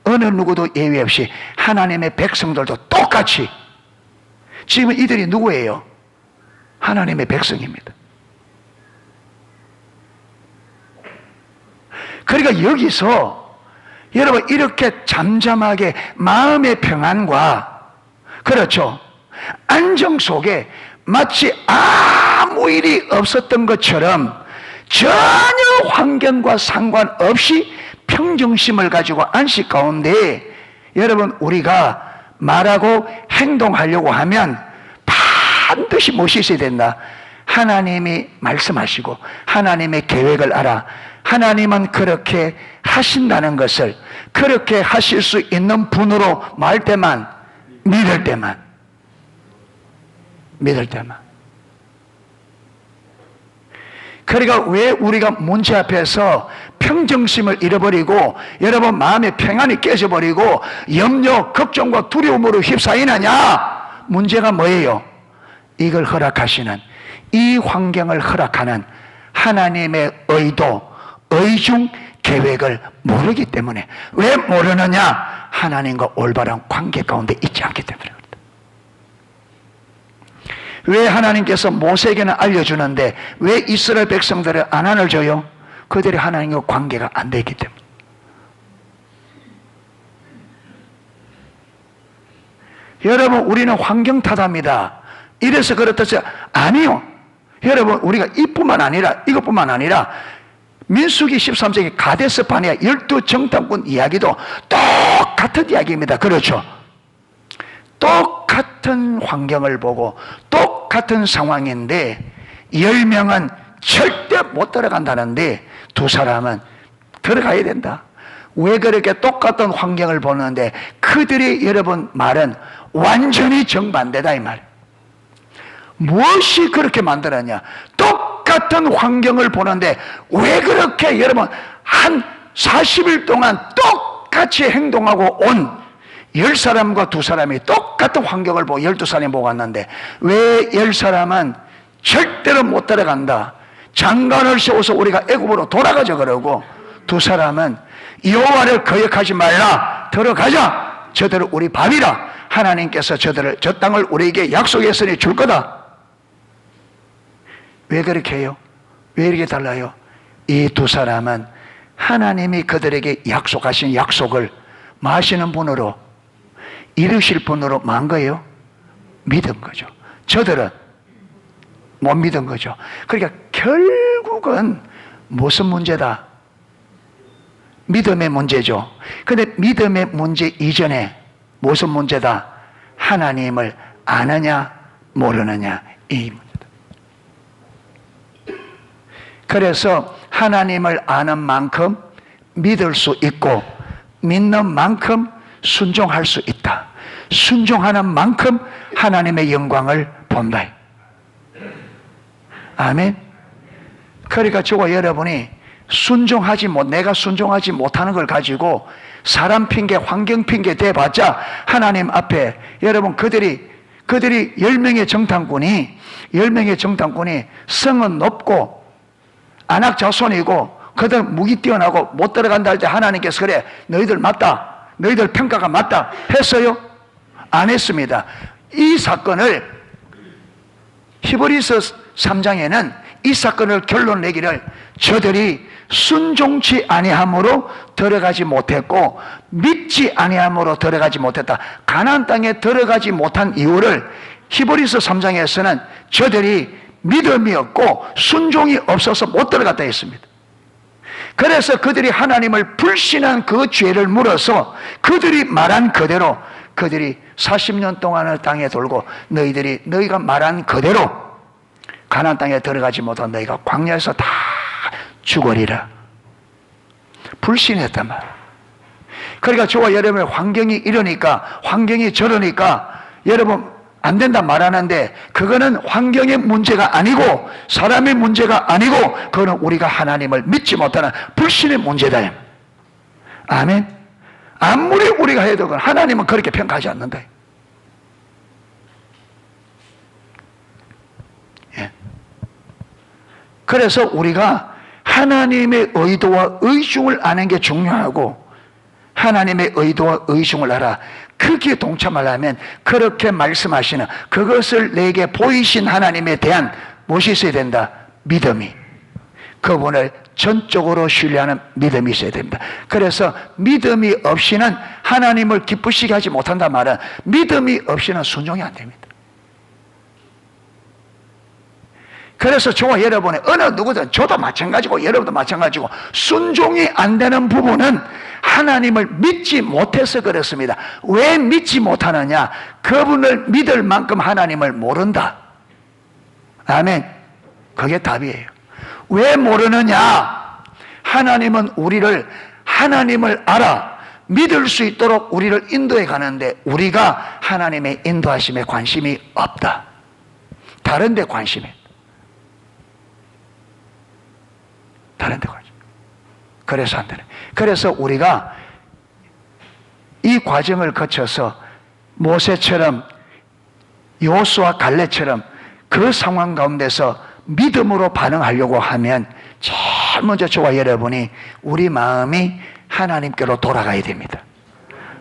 어느 누구도 예외 없이 하나님의 백성들도 똑같이 지금 이들이 누구예요? 하나님의 백성입니다. 그러니까 여기서 여러분 이렇게 잠잠하게 마음의 평안과 그렇죠 안정 속에 마치 아무 일이 없었던 것처럼 전혀 환경과 상관없이 평정심을 가지고 안식 가운데 여러분 우리가 말하고 행동하려고 하면 반드시 무엇이 있어야 된다? 하나님이 말씀하시고 하나님의 계획을 알아. 하나님은 그렇게 하신다는 것을 그렇게 하실 수 있는 분으로 말 때만 믿을 때만 그러니까 왜 우리가 문제 앞에서 평정심을 잃어버리고 여러분 마음의 평안이 깨져버리고 염려, 걱정과 두려움으로 휩싸이느냐? 문제가 뭐예요? 이걸 허락하시는 이 환경을 허락하는 하나님의 의도, 의중, 계획을 모르기 때문에. 왜 모르느냐? 하나님과 올바른 관계 가운데 있지 않기 때문에. 왜 하나님께서 모세에게는 알려주는데 왜 이스라엘 백성들을 안 알려줘요? 그들이 하나님과 관계가 안 되기 때문에. 여러분 우리는 환경 탓합니다. 이래서 그렇듯이 아니요. 여러분 우리가 이뿐만 아니라 이것뿐만 아니라 민수기 13세기 가데스 바네아 12정탐꾼 이야기도 똑같은 이야기입니다. 그렇죠? 똑같은 환경을 보고 똑같은 상황인데 10명은 절대 못 들어간다는데 두 사람은 들어가야 된다. 왜 그렇게 똑같은 환경을 보는데 그들의 여러분 말은 완전히 정반대다 이 말. 무엇이 그렇게 만들었냐? 똑같은 환경을 보는데 왜 그렇게 여러분 한 40일 동안 똑같이 행동하고 온 10사람과 2사람이 똑같은 환경을 보고 12사람이 보고 왔는데 왜 10사람은 절대로 못 들어간다. 장관을 세워서 우리가 애굽으로 돌아가자 그러고 두 사람은 여호와를 거역하지 말라, 들어가자, 저들은 우리 밥이라, 하나님께서 저 땅을 우리에게 약속했으니 줄 거다. 왜 그렇게 해요? 왜 이렇게 달라요? 이 두 사람은 하나님이 그들에게 약속하신 약속을 마시는 분으로, 이루실 분으로 만 거예요? 믿은 거죠. 저들은 못 믿은 거죠. 그러니까 결국은 무슨 문제다? 믿음의 문제죠. 그런데 믿음의 문제 이전에 무슨 문제다? 하나님을 아느냐 모르느냐, 이 문제다. 그래서 하나님을 아는 만큼 믿을 수 있고, 믿는 만큼 순종할 수 있다. 순종하는 만큼 하나님의 영광을 본다. 아멘. 그러니까 저와 여러분이 내가 순종하지 못하는 걸 가지고 사람 핑계, 환경 핑계 대봤자 하나님 앞에, 여러분, 그들이 10명의 정탐꾼이 성은 높고 안악 자손이고 그들 무기 뛰어나고 못 들어간다 할 때 하나님께서 그래, 너희들 맞다, 너희들 평가가 맞다 했어요? 안 했습니다. 이 사건을 히브리서 3장에는 이 사건을 결론 내기를, 저들이 순종치 아니함으로 들어가지 못했고 믿지 아니함으로 들어가지 못했다. 가나안 땅에 들어가지 못한 이유를 히브리서 3장에서는 저들이 믿음이 없고 순종이 없어서 못 들어갔다 했습니다. 그래서 그들이 하나님을 불신한 그 죄를 물어서 그들이 말한 그대로, 그들이 40년 동안을 땅에 돌고 너희가 말한 그대로 가나안 땅에 들어가지 못한 너희가 광야에서 다 죽으리라. 불신했단 말이에요. 그러니까 저와 여러분의 환경이 이러니까, 환경이 저러니까 여러분 안 된다 말하는데, 그거는 환경의 문제가 아니고 사람의 문제가 아니고, 그거는 우리가 하나님을 믿지 못하는 불신의 문제다. 아멘. 아무리 우리가 해도 하나님은 그렇게 평가하지 않는다. 예. 그래서 우리가 하나님의 의도와 의중을 아는 게 중요하고, 하나님의 의도와 의중을 알아. 거기에 동참하려면 그렇게 말씀하시는, 그것을 내게 보이신 하나님에 대한 무엇이 있어야 된다? 믿음이. 그분을 전적으로 신뢰하는 믿음이 있어야 됩니다. 그래서 믿음이 없이는 하나님을 기쁘시게 하지 못한단 말은, 믿음이 없이는 순종이 안 됩니다. 그래서 저와 여러분의 어느 누구든, 저도 마찬가지고 여러분도 마찬가지고, 순종이 안 되는 부분은 하나님을 믿지 못해서 그렇습니다. 왜 믿지 못하느냐? 그분을 믿을 만큼 하나님을 모른다. 아멘. 그게 답이에요. 왜 모르느냐? 하나님은 하나님을 알아 믿을 수 있도록 우리를 인도해 가는데, 우리가 하나님의 인도하심에 관심이 없다. 다른 데 관심이 있다. 다른 데 관심. 그래서 안 되네. 그래서 우리가 이 과정을 거쳐서 모세처럼, 여호수아 갈렙처럼 그 상황 가운데서 믿음으로 반응하려고 하면, 제일 먼저 저와 여러분이 우리 마음이 하나님께로 돌아가야 됩니다.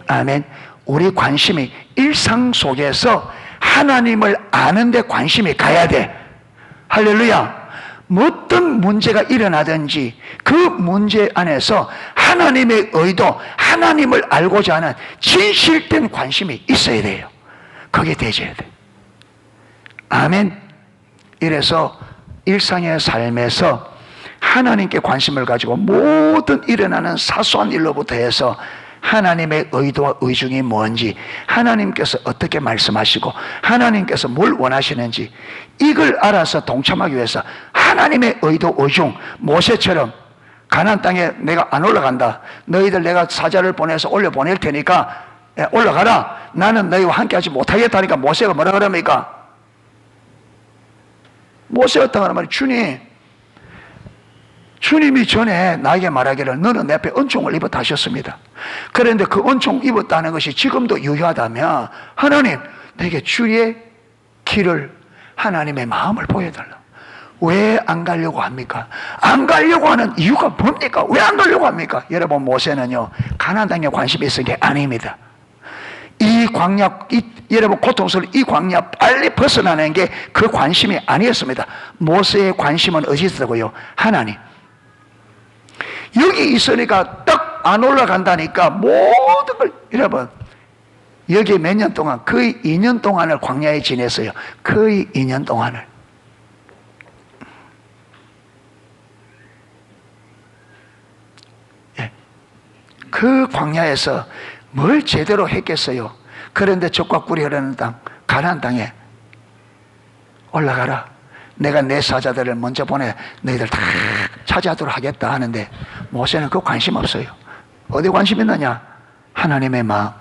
아멘. 우리 관심이 일상 속에서 하나님을 아는 데 관심이 가야 돼. 할렐루야. 어떤 문제가 일어나든지 그 문제 안에서 하나님의 의도, 하나님을 알고자 하는 진실된 관심이 있어야 돼요. 그게 되져야 돼. 아멘. 이래서 일상의 삶에서 하나님께 관심을 가지고 모든 일어나는 사소한 일로부터 해서 하나님의 의도와 의중이 뭔지, 하나님께서 어떻게 말씀하시고 하나님께서 뭘 원하시는지, 이걸 알아서 동참하기 위해서 하나님의 의도, 의중, 모세처럼 가나안 땅에 내가 안 올라간다, 너희들 내가 사자를 보내서 올려보낼 테니까 올라가라, 나는 너희와 함께 하지 못하겠다니까 모세가 뭐라 그럽니까? 모세가 어떤 말이야? 주님이 전에 나에게 말하기를 너는 내 앞에 은총을 입었다 하셨습니다. 그런데 그 은총 입었다는 것이 지금도 유효하다면, 하나님 내게 주의 길을, 하나님의 마음을 보여달라. 왜 안 가려고 합니까? 안 가려고 하는 이유가 뭡니까? 왜 안 가려고 합니까? 여러분, 모세는요, 가나안 땅에 관심이 있은 게 아닙니다. 이 광야, 여러분 고통스러운 이 광야 빨리 벗어나는 게 그 관심이 아니었습니다. 모세의 관심은 어디 있었고요? 하나님. 여기 있으니까 딱 안 올라간다니까 모든 걸, 여러분, 여기 몇 년 동안, 거의 2년 동안을 광야에 지냈어요. 거의 2년 동안을. 예. 그 광야에서 뭘 제대로 했겠어요? 그런데 젖과 꿀이 흐르는 땅, 가나안 땅에 올라가라. 내가 내 사자들을 먼저 보내 너희들 다 차지하도록 하겠다 하는데 모세는 그 관심 없어요. 어디 관심 있느냐? 하나님의 마음.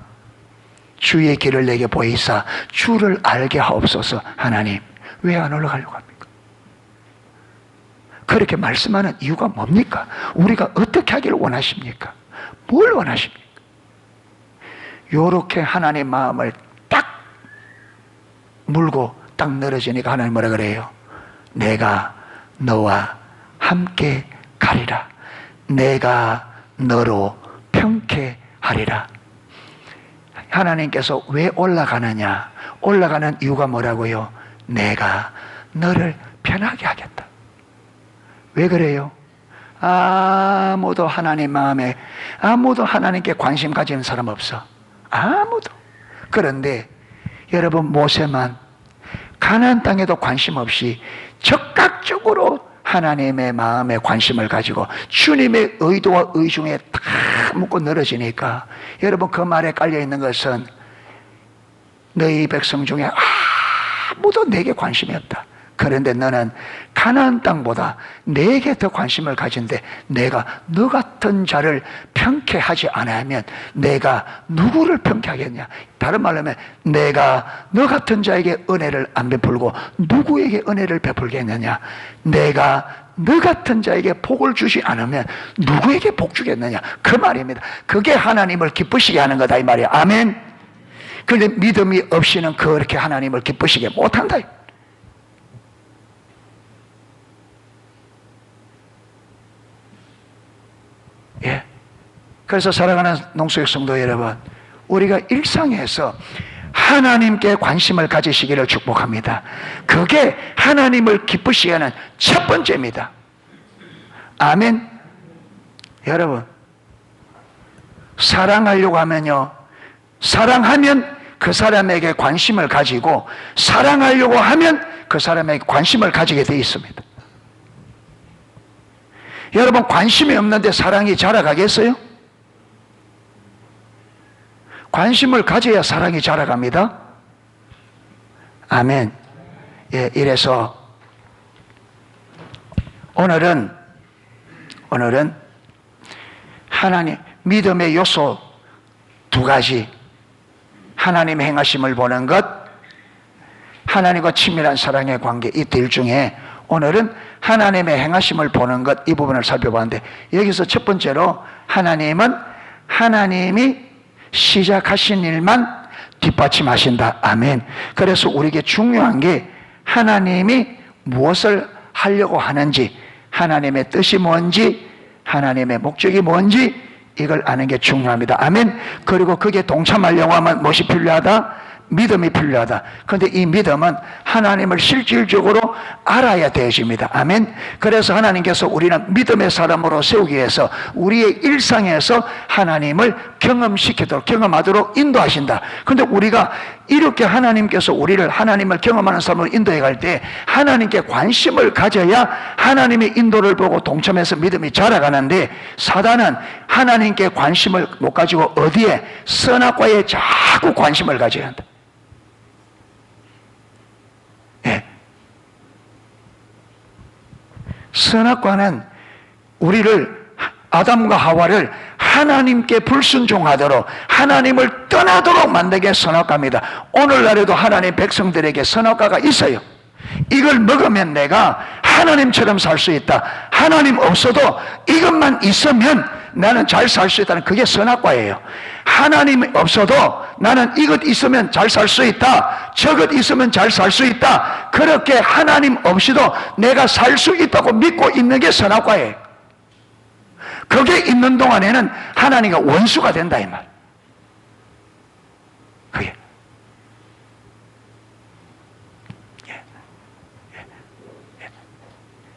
주의 길을 내게 보이사 주를 알게 하옵소서. 하나님, 왜 안 올라가려고 합니까? 그렇게 말씀하는 이유가 뭡니까? 우리가 어떻게 하기를 원하십니까? 뭘 원하십니까? 요렇게 하나님의 마음을 딱 물고 딱 늘어지니까 하나님 뭐라 그래요? 내가 너와 함께 가리라. 내가 너로 평쾌하리라. 하나님께서 왜 올라가느냐? 올라가는 이유가 뭐라고요? 내가 너를 편하게 하겠다. 왜 그래요? 아무도 하나님 마음에, 아무도 하나님께 관심 가지는 사람 없어. 아무도. 그런데 여러분, 모세만 가나안 땅에도 관심 없이 적극적으로 하나님의 마음에 관심을 가지고 주님의 의도와 의중에 딱 묶고 늘어지니까, 여러분, 그 말에 깔려있는 것은 너희 백성 중에 아무도 내게 관심이 없다. 그런데 너는 가나안 땅보다 내게 더 관심을 가진데 내가 너 같은 자를 평쾌하지 않으면 내가 누구를 평쾌하겠냐? 다른 말로 하면 내가 너 같은 자에게 은혜를 안 베풀고 누구에게 은혜를 베풀겠느냐? 내가 너 같은 자에게 복을 주지 않으면 누구에게 복 주겠느냐? 그 말입니다. 그게 하나님을 기쁘시게 하는 거다 이 말이야. 아멘. 그런데 믿음이 없이는 그렇게 하나님을 기쁘시게 못한다. 예. 그래서 사랑하는 농수육 성도 여러분, 우리가 일상에서 하나님께 관심을 가지시기를 축복합니다. 그게 하나님을 기쁘시게 하는 첫 번째입니다. 아멘. 여러분, 사랑하려고 하면요, 사랑하면 그 사람에게 관심을 가지고, 사랑하려고 하면 그 사람에게 관심을 가지게 되어 있습니다. 여러분, 관심이 없는데 사랑이 자라가겠어요? 관심을 가져야 사랑이 자라갑니다. 아멘. 예, 이래서 오늘은 하나님 믿음의 요소 두 가지, 하나님의 행하심을 보는 것, 하나님과 친밀한 사랑의 관계, 이 둘 중에 오늘은 하나님의 행하심을 보는 것, 이 부분을 살펴봤는데, 여기서 첫 번째로 하나님은 하나님이 시작하신 일만 뒷받침하신다. 아멘. 그래서 우리에게 중요한 게 하나님이 무엇을 하려고 하는지, 하나님의 뜻이 뭔지, 하나님의 목적이 뭔지 이걸 아는 게 중요합니다. 아멘. 그리고 그게 동참하려고 하면 무엇이 필요하다? 믿음이 필요하다. 그런데 이 믿음은 하나님을 실질적으로 알아야 되어집니다. 아멘. 그래서 하나님께서 우리는 믿음의 사람으로 세우기 위해서 우리의 일상에서 하나님을 경험하도록 인도하신다. 그런데 우리가 이렇게 하나님께서 우리를 하나님을 경험하는 사람으로 인도해 갈 때 하나님께 관심을 가져야 하나님의 인도를 보고 동참해서 믿음이 자라가는데, 사단은 하나님께 관심을 못 가지고 어디에? 선악과에 자꾸 관심을 가져야 한다. 예. 선악과는 우리를, 아담과 하와를 하나님께 불순종하도록, 하나님을 떠나도록 만들게 선악과입니다. 오늘날에도 하나님 백성들에게 선악과가 있어요. 이걸 먹으면 내가 하나님처럼 살 수 있다. 하나님 없어도 이것만 있으면 나는 잘 살 수 있다는, 그게 선악과예요. 하나님이 없어도 나는 이것 있으면 잘 살 수 있다, 저것 있으면 잘 살 수 있다, 그렇게 하나님 없이도 내가 살 수 있다고 믿고 있는 게 선악과예요. 그게 있는 동안에는 하나님과 원수가 된다 이 말. 그게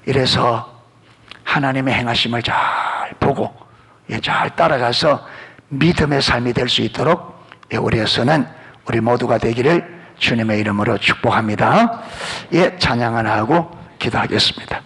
이래서 하나님의 행하심을 잘 보고 잘 따라가서 믿음의 삶이 될 수 있도록 우리에서는 우리 모두가 되기를 주님의 이름으로 축복합니다. 찬양 하나 하고 기도하겠습니다.